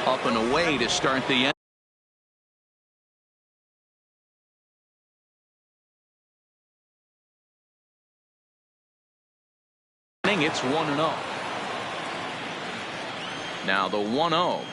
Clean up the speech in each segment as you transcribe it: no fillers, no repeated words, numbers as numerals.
Up and away to start the end. It's 1-0. Now the 1-0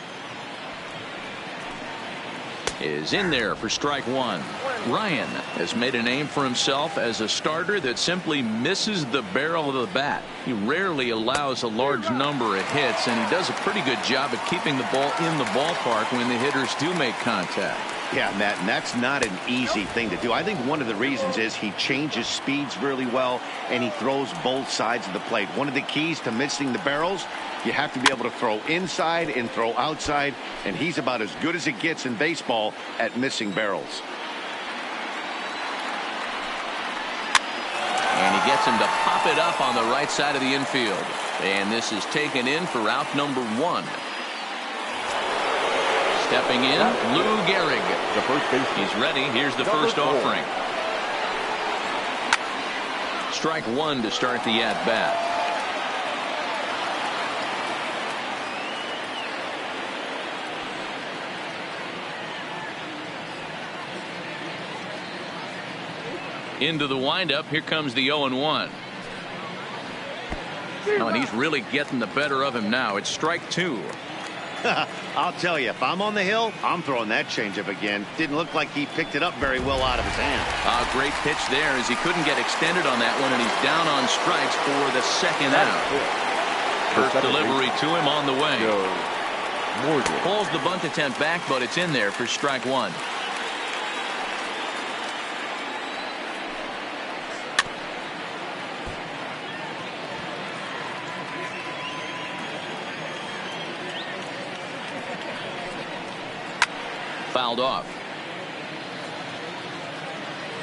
is in there for strike one. Ryan has made a name for himself as a starter that simply misses the barrel of the bat. He rarely allows a large number of hits, and he does a pretty good job at keeping the ball in the ballpark when the hitters do make contact. Yeah, Matt, and that's not an easy thing to do. I think one of the reasons is he changes speeds really well, and he throws both sides of the plate. One of the keys to missing the barrels, you have to be able to throw inside and throw outside, and he's about as good as it gets in baseball at missing barrels. And he gets him to pop it up on the right side of the infield. And this is taken in for out number one. Stepping in, Lou Gehrig. The first base. He's ready. Here's the first offering. Strike one to start the at-bat. Into the windup. Here comes the 0-1. Oh, and he's really getting the better of him now. It's strike two. I'll tell you, if I'm on the hill, I'm throwing that changeup again. Didn't look like he picked it up very well out of his hand. Great pitch there as he couldn't get extended on that one, and he's down on strikes for the second out. First delivery to him on the way. Pulls the bunt attempt back, but it's in there for strike one. Fouled off.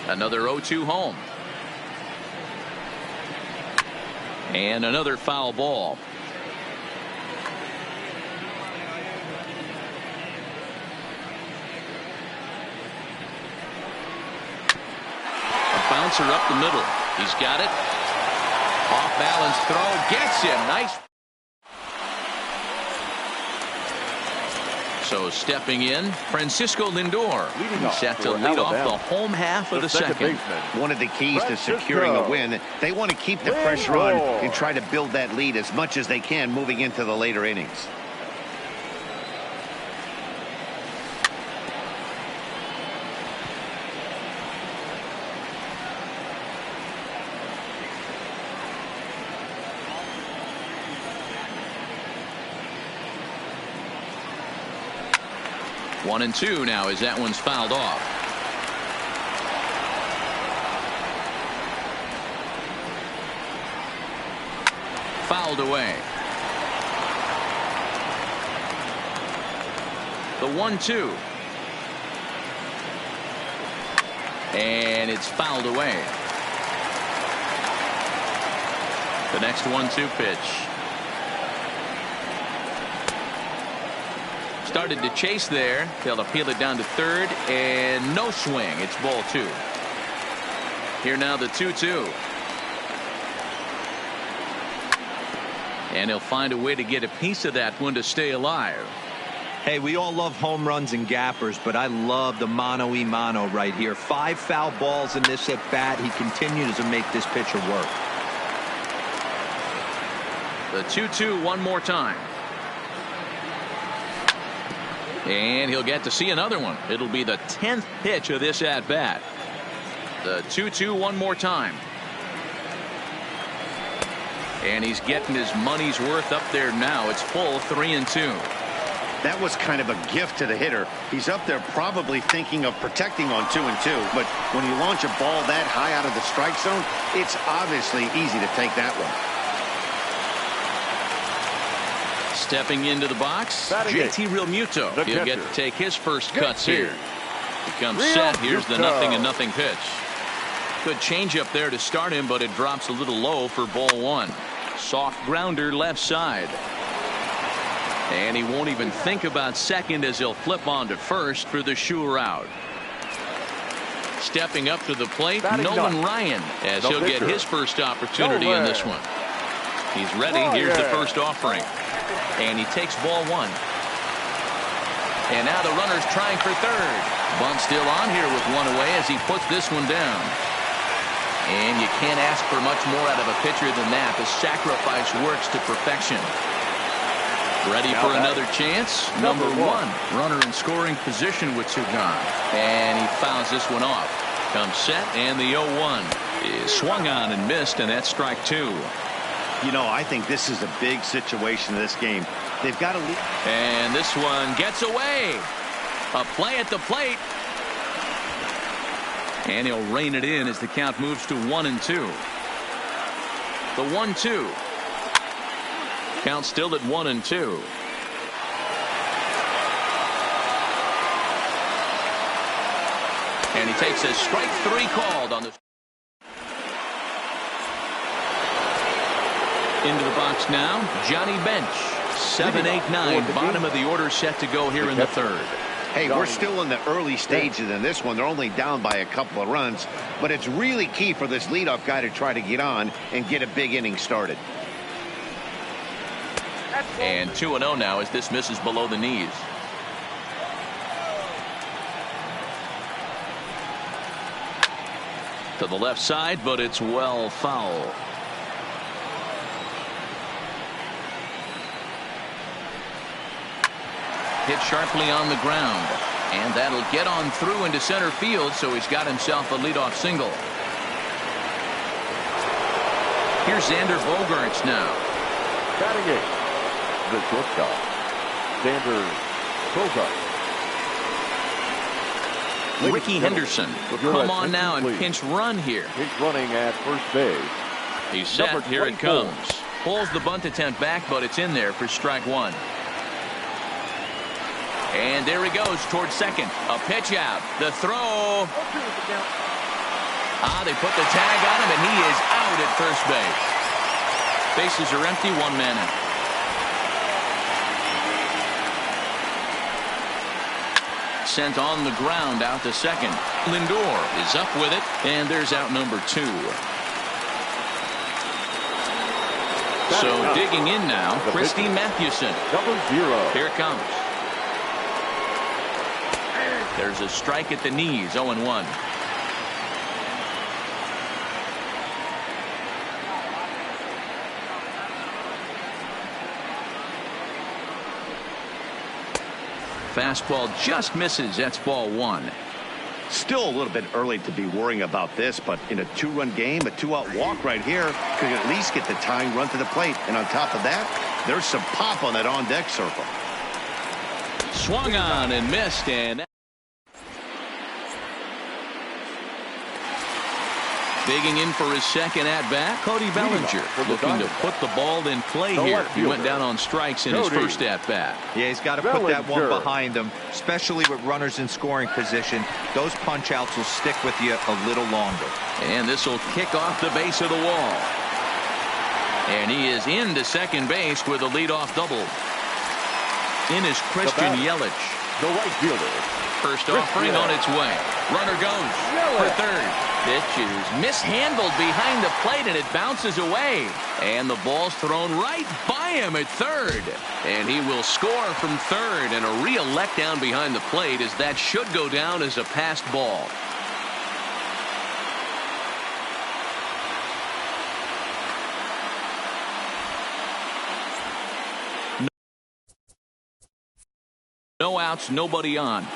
Another 0-2 home. And another foul ball. A bouncer up the middle. He's got it. Off balance throw. Gets him. Nice. So stepping in, Francisco Lindor. He's set to lead off the home half of the second. One of the keys to securing a win, they want to keep the pressure on and try to build that lead as much as they can moving into the later innings. One and two now as that one's fouled off. Fouled away. The 1-2. And it's fouled away. The next 1-2 pitch. Started to chase there. They'll appeal it down to third, and no swing. It's ball two. Here now the 2-2. And he'll find a way to get a piece of that one to stay alive. Hey, we all love home runs and gappers, but I love the mano-y-mano right here. 5 foul balls in this at bat. He continues to make this pitcher work. The 2-2 one more time. And he'll get to see another one. It'll be the 10th pitch of this at bat. The 2-2 one more time. And he's getting his money's worth up there now. It's full 3-2. That was kind of a gift to the hitter. He's up there probably thinking of protecting on 2-2. But when you launch a ball that high out of the strike zone, it's obviously easy to take that one. Stepping into the box, JT Realmuto. He'll get to take his first cuts here. He comes set. Here's the 0-0 pitch. Good changeup there to start him, but it drops a little low for ball one. Soft grounder left side. And he won't even think about second as he'll flip on to first for the sure out. Stepping up to the plate, Nolan Ryan, as he'll get his first opportunity in this one. He's ready. Here's the first offering. And he takes ball one. And now the runner's trying for third. Bunt still on here with one away as he puts this one down. And you can't ask for much more out of a pitcher than that. The sacrifice works to perfection. Ready for another chance. Number one. Runner in scoring position with two gone. And he fouls this one off. Comes set, and the 0-1 is swung on and missed, and that's strike two. You know, I think this is a big situation in this game. They've got to lead. And this one gets away. A play at the plate. And he'll rein it in as the count moves to 1-2. The 1-2. Count still at 1-2. And he takes a strike three called on the. Into the box now, Johnny Bench. 7-8-9, bottom of the order set to go here in the third. Hey, we're still in the early stages in this one. They're only down by a couple of runs, but it's really key for this leadoff guy to try to get on and get a big inning started. And 2-0 now as this misses below the knees. To the left side, but it's well foul. Hit sharply on the ground, and that'll get on through into center field, so he's got himself a leadoff single. Here's Xander Bogaerts now. Batting eight, the shortstop, Xander Bogaerts. Ricky Henderson will come on now and pinch run here. He's running at first base. He's set. Here it comes. Pulls the bunt attempt back, but it's in there for strike one. And there he goes towards second. A pitch out. The throw. They put the tag on him, and he is out at first base. Bases are empty, one man out. Sent on the ground out to second. Lindor is up with it, and there's out number two. So digging in now, Christy Mathewson. Number 0. Here it comes. There's a strike at the knees, 0-1. Fastball just misses. That's ball one. Still a little bit early to be worrying about this, but in a two-run game, a two-out walk right here could at least get the tying run to the plate. And on top of that, there's some pop on that on-deck circle. Swung on and missed, and digging in for his second at-bat, Cody Bellinger looking to put the ball in play here. He went down on strikes in his first at-bat. Yeah, he's got to put that one behind him, especially with runners in scoring position. Those punch-outs will stick with you a little longer. And this will kick off the base of the wall. And he is into second base with a leadoff double. In is Christian Yelich. The right fielder. First offering on its way. Runner goes for third. Pitch is mishandled behind the plate, and it bounces away. And the ball's thrown right by him at third. And he will score from third. And a real letdown behind the plate, as that should go down as a passed ball. No outs, nobody on.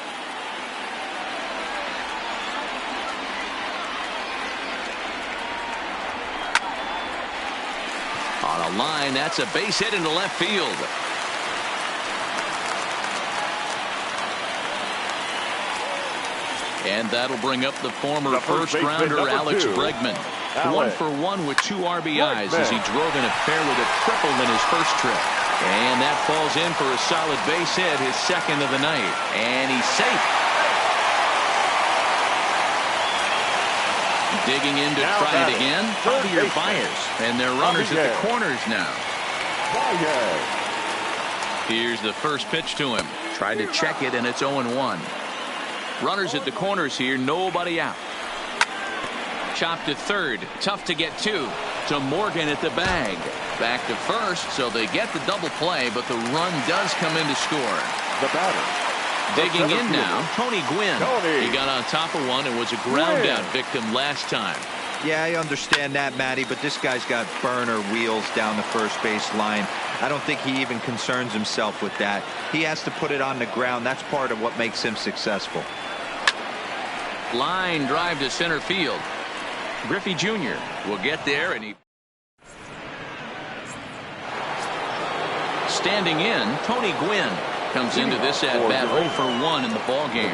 On a line, that's a base hit into left field. And that'll bring up the former first-rounder Alex Bregman. 1-for-1 with 2 RBIs as he drove in a pair with a triple in his first trip. And that falls in for a solid base hit, his second of the night. And he's safe. Digging in to try it again, Javier Baez. And they're runners at the corners now. Here's the first pitch to him. Tried to check it, and it's 0-1. Runners at the corners here, nobody out. Chopped to third, tough to get to Morgan at the bag. Back to first, so they get the double play, but the run does come in to score. The batter, Digging in now, Tony Gwynn. Tony. He got on top of one and was a ground out victim last time. Yeah, I understand that, Matty, but this guy's got burner wheels down the first base line. I don't think he even concerns himself with that. He has to put it on the ground. That's part of what makes him successful. Line drive to center field. Griffey Jr. will get there, and he standing in. Tony Gwynn comes into this at bat 0 for 1 in the ball game.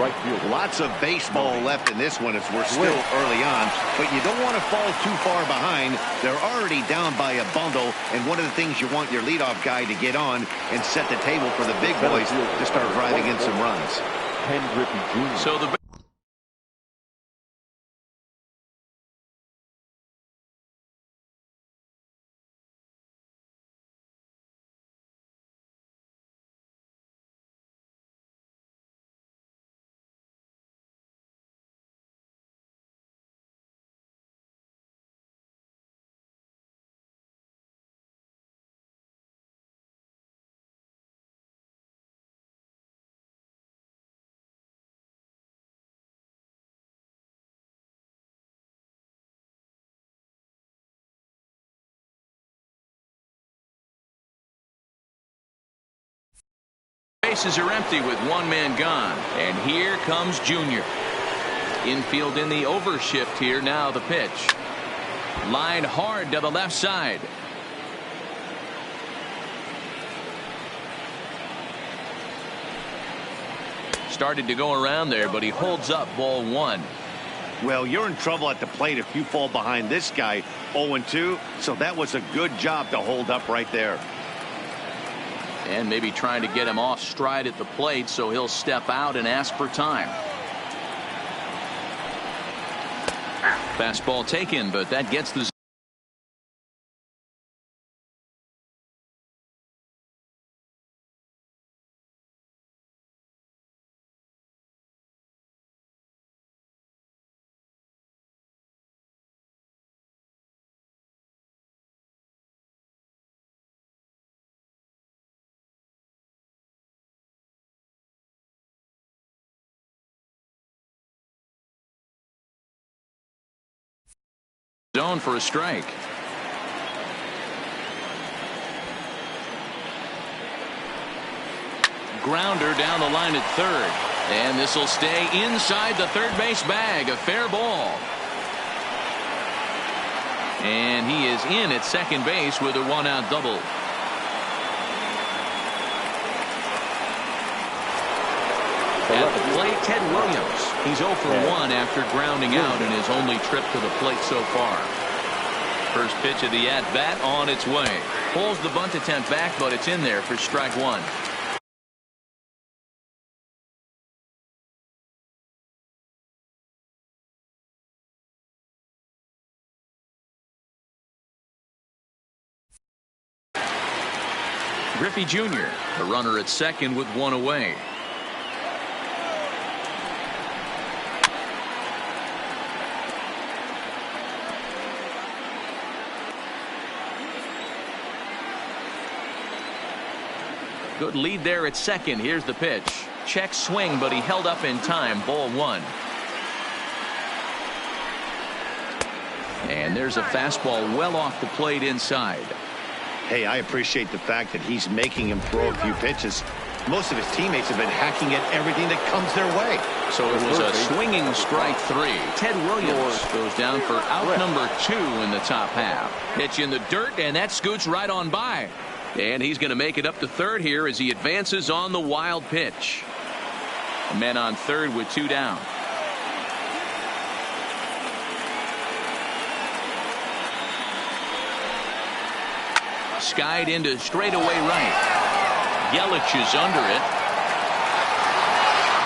Lots of baseball left in this one as we're still early on, but you don't want to fall too far behind. They're already down by a bundle, and one of the things you want your leadoff guy to get on and set the table for the big boys to start driving in some runs. Ken Griffey Jr. So the bases are empty with one man gone, and here comes Junior. Infield in the overshift here. Now the pitch. Line hard to the left side. Started to go around there, but he holds up. Ball 1. Well, you're in trouble at the plate if you fall behind this guy 0-2, so that was a good job to hold up right there. And maybe trying to get him off stride at the plate, so he'll step out and ask for time. Fastball taken, but that gets the zone for a strike. Grounder down the line at third, and this will stay inside the third base bag. A fair ball, and he is in at second base with a 1-out double. At the plate, Ted Williams. He's 0 for 1 after grounding out in his only trip to the plate so far. First pitch of the at-bat on its way. Pulls the bunt attempt back, but it's in there for strike 1. Griffey Jr., the runner at second with one away. Good lead there at second. Here's the pitch. Check swing, but he held up in time. Ball 1. And there's a fastball well off the plate inside. Hey, I appreciate the fact that he's making him throw a few pitches. Most of his teammates have been hacking at everything that comes their way. So it was a swinging strike 3. Ted Williams goes down for out number 2 in the top half. Pitch in the dirt, and that scoots right on by. And he's going to make it up to third here as he advances on the wild pitch. A man on third with 2 down. Skied into straightaway right. Yelich is under it.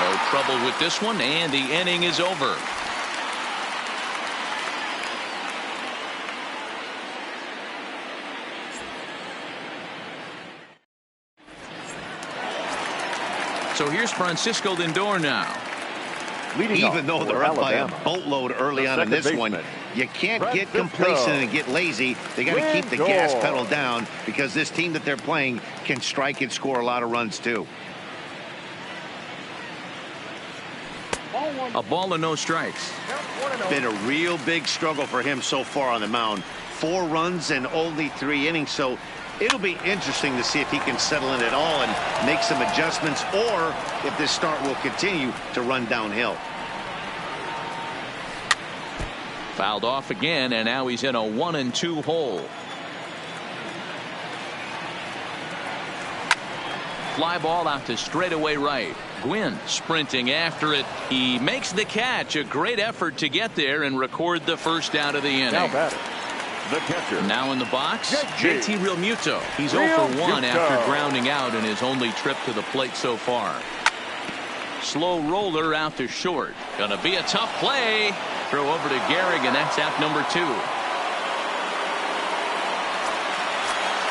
No trouble with this one, and the inning is over. So here's Francisco Lindor now. Even though they're up by a boatload early on in this one, you can't get complacent and get lazy. They got to keep the gas pedal down because this team that they're playing can strike and score a lot of runs too. A ball and no strikes. Been a real big struggle for him so far on the mound. 4 runs and only 3 innings, so it'll be interesting to see if he can settle in at all and make some adjustments, or if this start will continue to run downhill. Fouled off again, and now he's in a 1-2 hole. Fly ball out to straightaway right. Gwynn sprinting after it. He makes the catch. A great effort to get there and record the first out of the inning. Now batter, the catcher. Now in the box, JT Realmuto. He's Real 0 for 1 Muto. after grounding out in his only trip to the plate so far. Slow roller out to short. Gonna be a tough play. Throw over to Gehrig, and that's out number 2.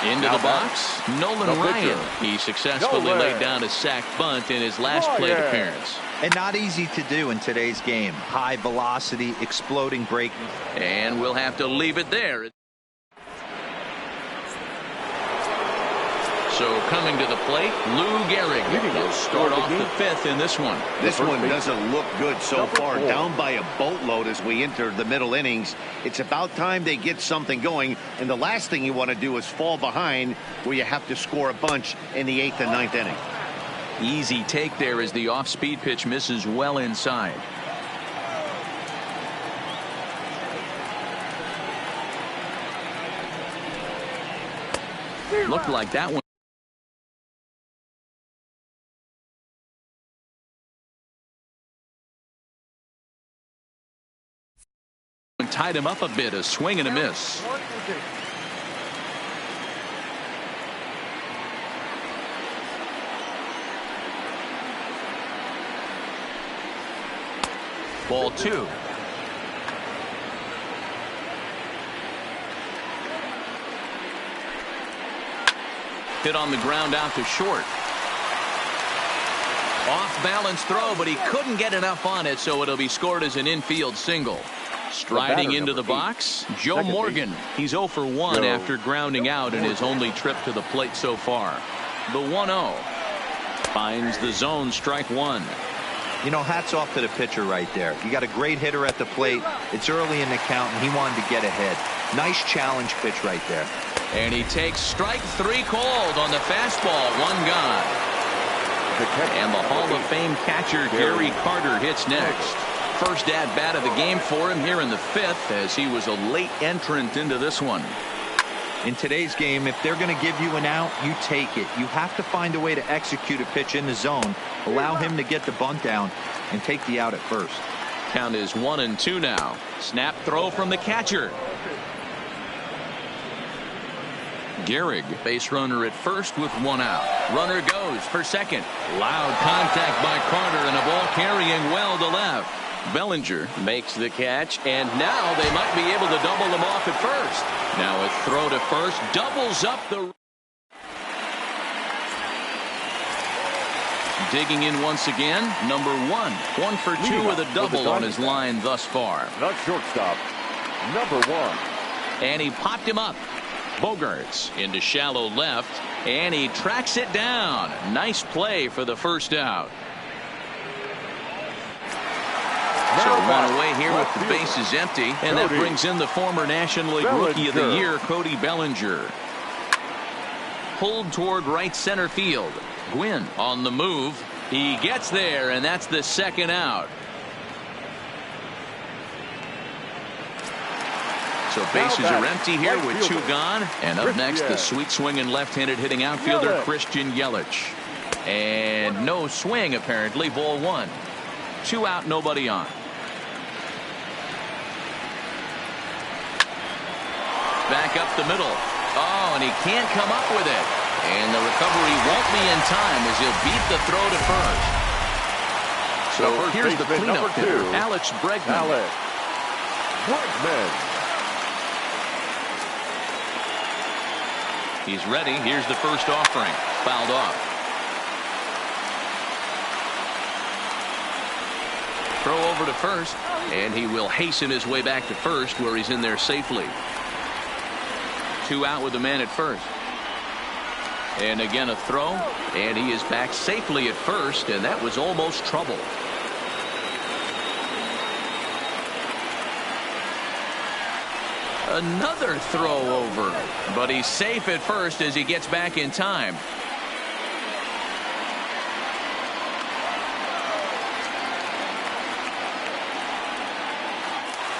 Into the box, Nolan Ryan. He successfully laid down a sac bunt in his last plate appearance. And not easy to do in today's game. High velocity, exploding breaking. And we'll have to leave it there. So coming to the plate, Lou Gehrig will start off the 5th in this one. This one doesn't look good so far. Down by a boatload as we enter the middle innings. It's about time they get something going, and the last thing you want to do is fall behind where you have to score a bunch in the 8th and 9th inning. Easy take there as the off-speed pitch misses well inside. Looked like that one. Tied him up a bit. A swing and a miss. Ball 2. Hit on the ground out to short. Off balance throw, but he couldn't get enough on it, so it'll be scored as an infield single. Striding into the box, Joe Morgan. He's 0 for 1 after grounding out in his only trip to the plate so far. The 1-0 finds the zone, strike 1. You know, hats off to the pitcher right there. You got a great hitter at the plate. It's early in the count, and he wanted to get ahead. Nice challenge pitch right there. And he takes strike 3 called on the fastball. 1 gone. And the Hall of Fame catcher Gary Carter hits next. First at bat of the game for him here in the 5th, as he was a late entrant into this one. In today's game, if they're going to give you an out, you take it. You have to find a way to execute a pitch in the zone, allow him to get the bunt down, and take the out at first. Count is 1-2 now. Snap throw from the catcher. Gehrig, base runner at first with 1 out. Runner goes for second. Loud contact by Carter, and a ball carrying well to left. Bellinger makes the catch, and now they might be able to double them off at first. Now a throw to first doubles up the. Digging in once again, number 1. 1 for 2 with a double on his line thus far. Not shortstop, number 1. And he popped him up. Bogaerts into shallow left, and he tracks it down. Nice play for the first out. So 1 away here with the bases empty, and that brings in the former National League Rookie of the Year, Cody Bellinger. Pulled toward right center field. Gwynn on the move. He gets there, and that's the 2nd out. So bases are empty here with 2 gone. And up next, the sweet swinging left-handed hitting outfielder Christian Yelich. And no swing apparently. Ball 1. 2 out, nobody on. Back up the middle. Oh, and he can't come up with it. And the recovery won't be in time as he'll beat the throw to first. So here's the cleanup hitter, Alex Bregman. He's ready. Here's the first offering. Fouled off. Throw over to first, and he will hasten his way back to first, where he's in there safely. 2 out with the man at first. And again a throw, and he is back safely at first, and that was almost trouble. Another throw over, but he's safe at first as he gets back in time.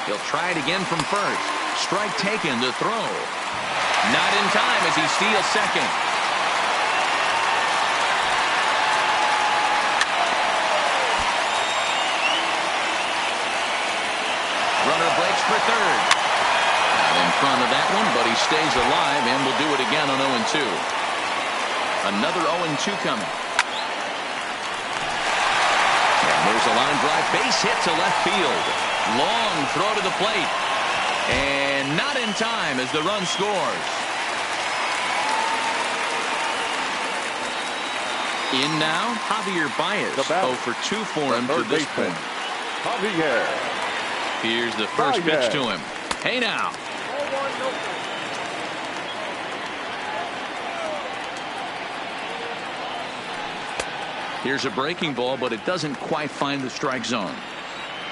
He'll try it again from first. Strike taken, the throw. Not in time as he steals second. Runner breaks for third. Not in front of that one, but he stays alive and will do it again on 0-2. Another 0-2 coming. And there's a line drive base hit to left field. Long throw to the plate. And not in time as the run scores. In now, Javier Baez. 0 for 2 for him to this point. Javier. Here's the first pitch to him. Hey now. Here's a breaking ball, but it doesn't quite find the strike zone.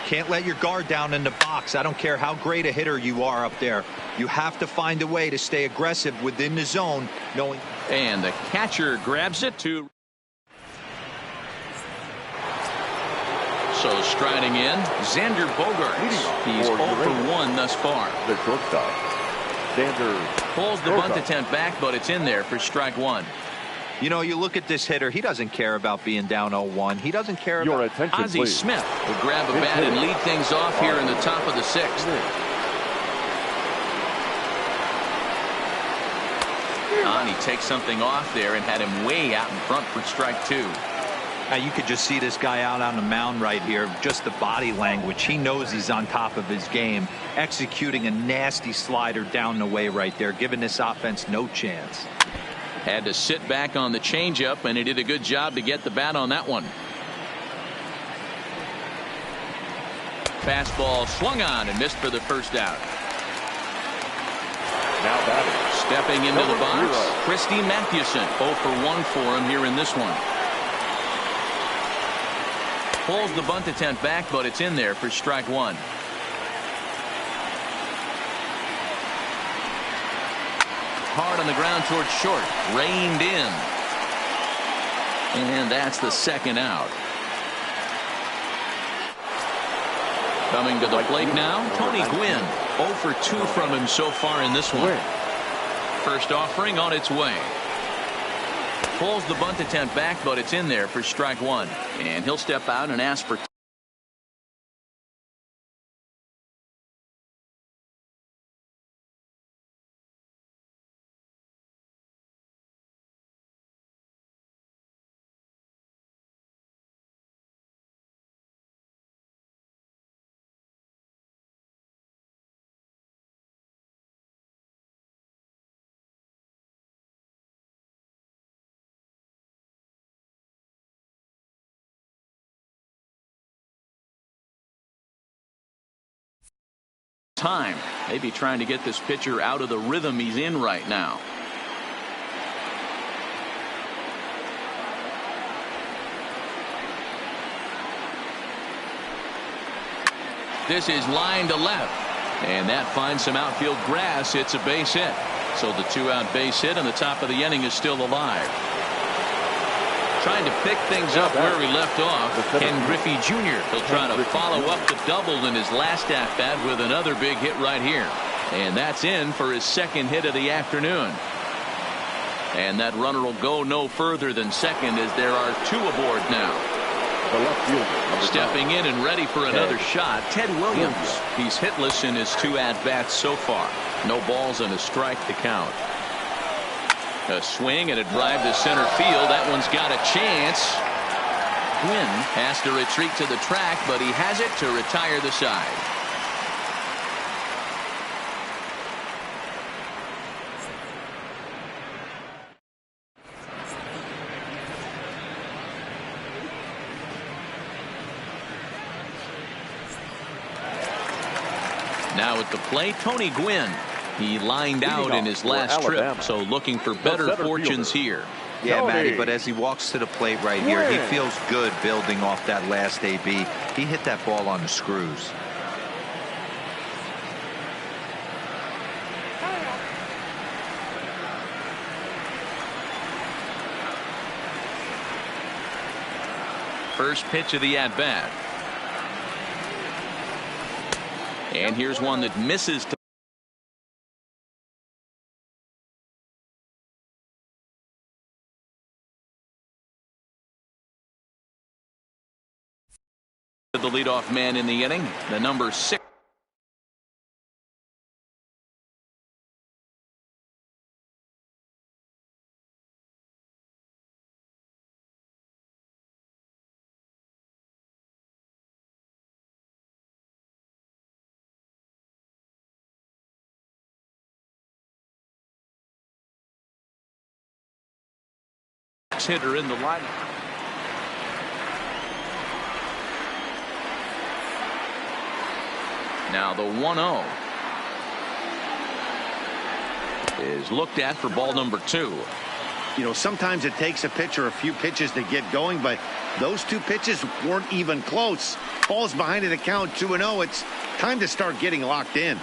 Can't let your guard down in the box. I don't care how great a hitter you are up there. You have to find a way to stay aggressive within the zone, knowing. And the catcher grabs it to. So striding in, Xander Bogaerts. He's 0 for 1 thus far. The shortstop, Xander. Pulls the bunt attempt back, but it's in there for strike 1. You know, you look at this hitter, he doesn't care about being down 0-1. He doesn't care about. Your attention, Ozzie please. Smith will grab a bat and lead things off here in the top of the 6th. He takes something off there and had him way out in front for strike 2. Now you could just see this guy out on the mound right here. Just the body language. He knows he's on top of his game. Executing a nasty slider down the way right there, giving this offense no chance. Had to sit back on the changeup, and he did a good job to get the bat on that one. Fastball swung on and missed for the first out. Now batting. Stepping into the box, Christy Mathewson. 0 for 1 for him here in this one. Pulls the bunt attempt back, but it's in there for strike 1. Hard on the ground towards short. Reined in. And that's the second out. Coming to the plate now, Tony Gwynn. 0 for 2 from him so far in this one. First offering on its way. Pulls the bunt attempt back, but it's in there for strike 1. And he'll step out and ask for. Time. Maybe trying to get this pitcher out of the rhythm he's in right now. This is line to left, and that finds some outfield grass. It's a base hit. So the 2-out base hit on the top of the inning is still alive. Trying to pick things up where we left off. Ken Griffey Jr. He'll try to follow up the double in his last at-bat with another big hit right here. And that's in for his second hit of the afternoon. And that runner will go no further than second as there are 2 aboard now. The left fielder. Stepping in and ready for another shot, Ted Williams. He's hitless in his 2 at-bats so far. No balls and a strike to count. A swing and a drive to center field. That one's got a chance. Gwynn has to retreat to the track, but he has it to retire the side. Now at the plate, Tony Gwynn. He lined out in his last trip, so looking for better fortunes here. Yeah, Matty, but as he walks to the plate right here, he feels good building off that last AB. He hit that ball on the screws. First pitch of the at-bat. And here's one that misses. The leadoff man in the inning, the number 6. Hitter in the lineup. Now the 1-0 is looked at for ball number 2. You know, sometimes it takes a pitcher a few pitches to get going, but those 2 pitches weren't even close. Ball's behind in the count, 2-0. It's time to start getting locked in.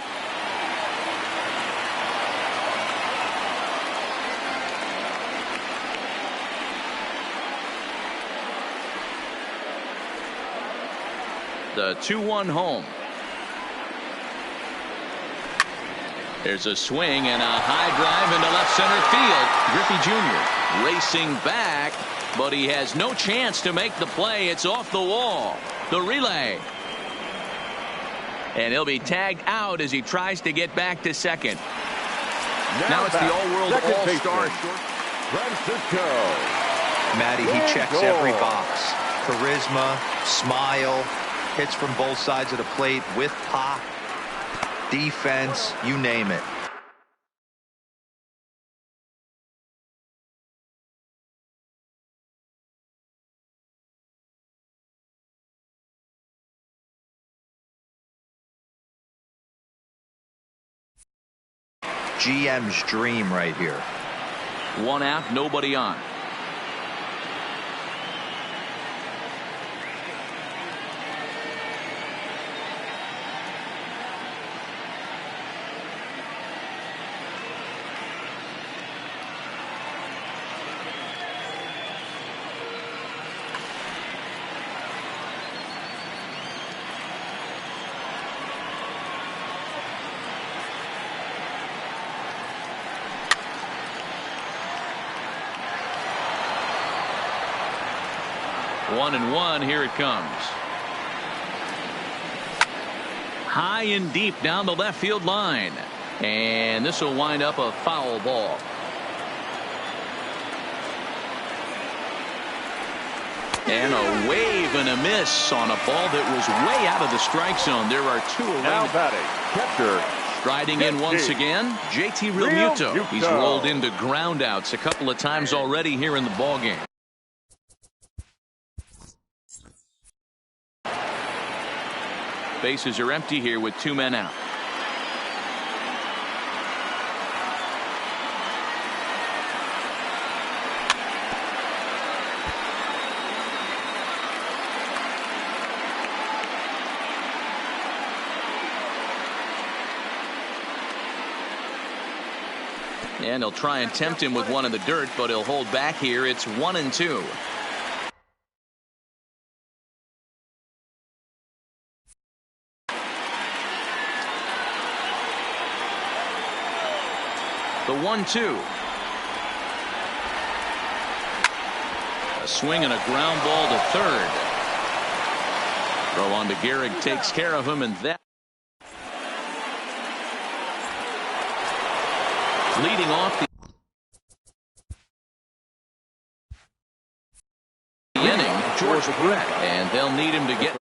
The 2-1 home. There's a swing and a high drive into left center field. Griffey Jr. racing back, but he has no chance to make the play. It's off the wall. The relay. And he'll be tagged out as he tries to get back to second. Now it's the All-World All-Star. Francisco. Matty, he checks every box. Charisma, smile, hits from both sides of the plate with pop, defense, you name it. GM's dream right here. 1 out, nobody on. One and one, here it comes. High and deep down the left field line. And this will wind up a foul ball. And a wave and a miss on a ball that was way out of the strike zone. There are 2 away. Now batting, catcher. Striding in once again, JT Realmuto. He's rolled into groundouts a couple of times already here in the ballgame. Bases are empty here with 2 men out. And he'll try and tempt him with one in the dirt, but he'll hold back here. It's 1-2. The 1-2. A swing and a ground ball to third. Throw on to Gehrig, takes care of him, and that. Leading off the inning, George Brett, and they'll need him to get.